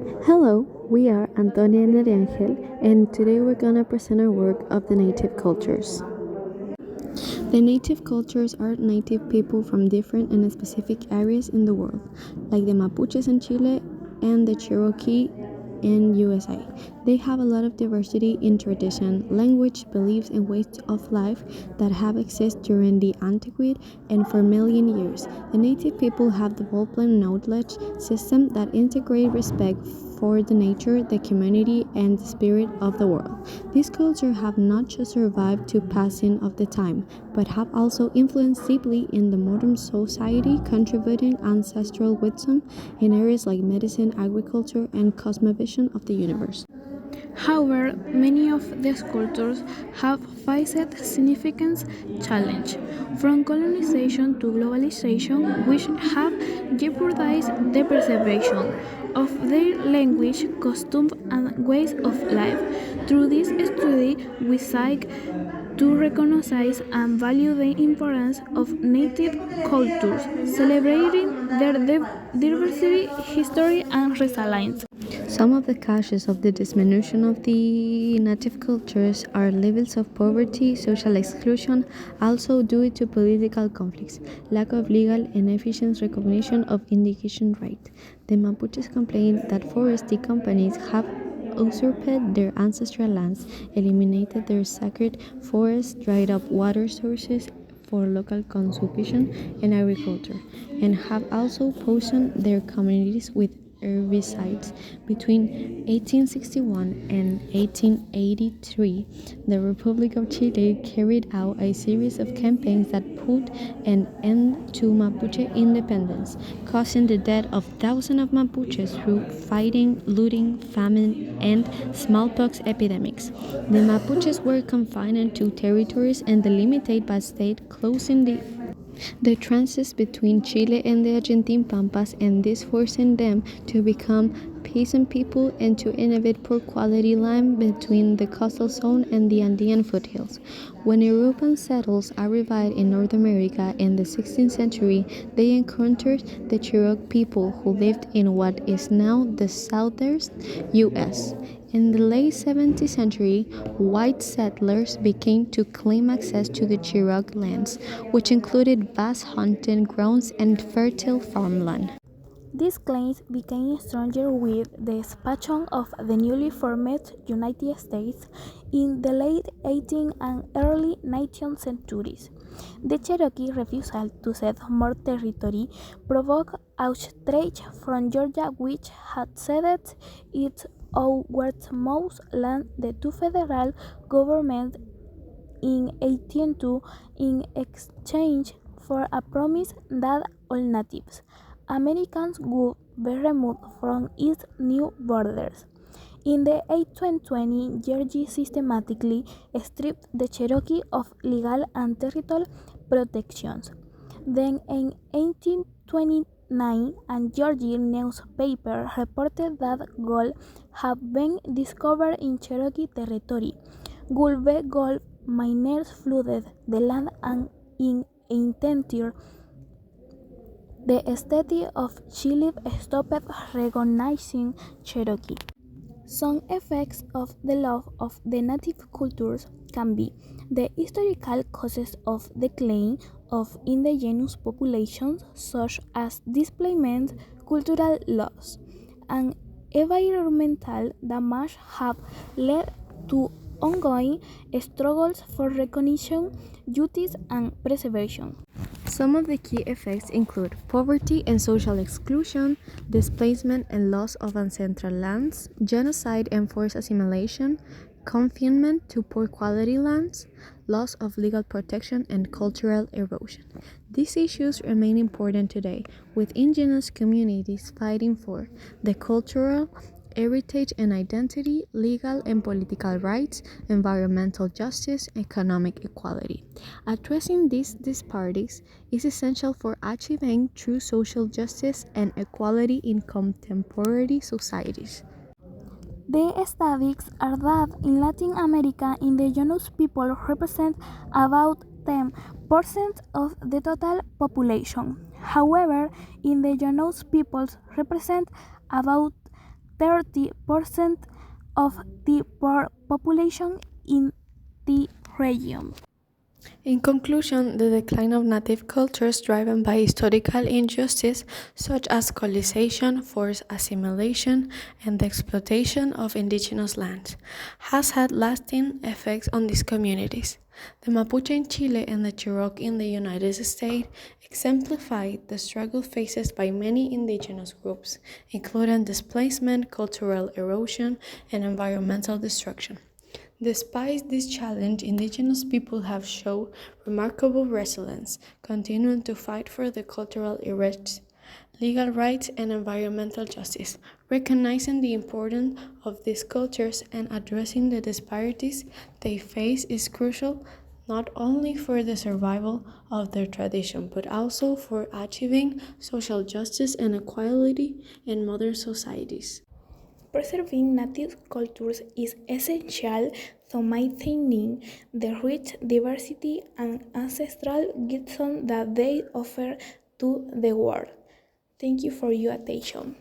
Hello, we are Anthonia and Areangel, and today we're gonna present our work of the native cultures. The native cultures are native people from different and specific areas in the world, like the Mapuches in Chile and the Cherokee in USA. They have a lot of diversity in tradition, language, beliefs, and ways of life that have existed during the antiquity and for million years. The native people have developed a knowledge system that integrate respect for the nature, the community, and the spirit of the world. These cultures have not just survived to passing of the time, but have also influenced deeply in the modern society, contributing ancestral wisdom in areas like medicine, agriculture, and cosmovision of the universe. However, many of these cultures have faced significant challenges, from colonization to globalization, which have jeopardized the preservation of their language, customs, and ways of life. Through this study, we seek to recognize and value the importance of native cultures, celebrating their diversity, history, and resilience. Some of the causes of the diminution of the native cultures are levels of poverty, social exclusion, also due to political conflicts, lack of legal and efficient recognition of indigenous rights. The Mapuches complain that forestry companies have usurped their ancestral lands, eliminated their sacred forests, dried up water sources for local consumption and agriculture, and have also poisoned their communities with herbicides. Between 1861 and 1883, the Republic of Chile carried out a series of campaigns that put an end to Mapuche independence, causing the death of thousands of Mapuches through fighting, looting, famine, and smallpox epidemics. The Mapuches were confined to territories and delimited by state, closing the transits between Chile and the Argentine Pampas, and this forcing them to become peasant people and to inhabit poor quality land between the coastal zone and the Andean foothills. When European settlers arrived in North America in the 16th century, they encountered the Cherokee people who lived in what is now the southern U.S. In the late 17th century, white settlers began to claim access to the Cherokee lands, which included vast hunting grounds and fertile farmland. These claims became stronger with the expansion of the newly formed United States in the late 18th and early 19th centuries. The Cherokee refusal to cede more territory provoked outrage from Georgia, which had ceded its westernmost land to federal government in 1802 in exchange for a promise that all natives Americans would be removed from its new borders. In the 1820s, Georgia systematically stripped the Cherokee of legal and territorial protections. Then in 1829, a Georgian newspaper reported that gold had been discovered in Cherokee territory. Gulf gold miners flooded the land, and in 1830, the state of Chile stopped recognizing Cherokee. Some effects of the loss of the native cultures can be the historical causes of decline of indigenous populations, such as displacement, cultural loss, and environmental damage have led to ongoing struggles for recognition, justice, and preservation. Some of the key effects include poverty and social exclusion, displacement and loss of ancestral lands, genocide and forced assimilation, confinement to poor quality lands, loss of legal protection, and cultural erosion. These issues remain important today, with indigenous communities fighting for the cultural heritage and identity, legal and political rights, environmental justice, economic equality. Addressing these disparities is essential for achieving true social justice and equality in contemporary societies. The statistics are that in Latin America, indigenous people represent about 10% of the total population. However, indigenous peoples represent about 30% of the population in the region. In conclusion, the decline of native cultures driven by historical injustice such as colonization, forced assimilation, and the exploitation of indigenous lands has had lasting effects on these communities. The Mapuche in Chile and the Cherokee in the United States exemplify the struggle faced by many indigenous groups, including displacement, cultural erosion, and environmental destruction. Despite this challenge, indigenous people have shown remarkable resilience, continuing to fight for the cultural heritage, legal rights, and environmental justice. Recognizing the importance of these cultures and addressing the disparities they face is crucial not only for the survival of their tradition, but also for achieving social justice and equality in modern societies. Preserving native cultures is essential to maintaining the rich diversity and ancestral wisdom that they offer to the world. Thank you for your attention.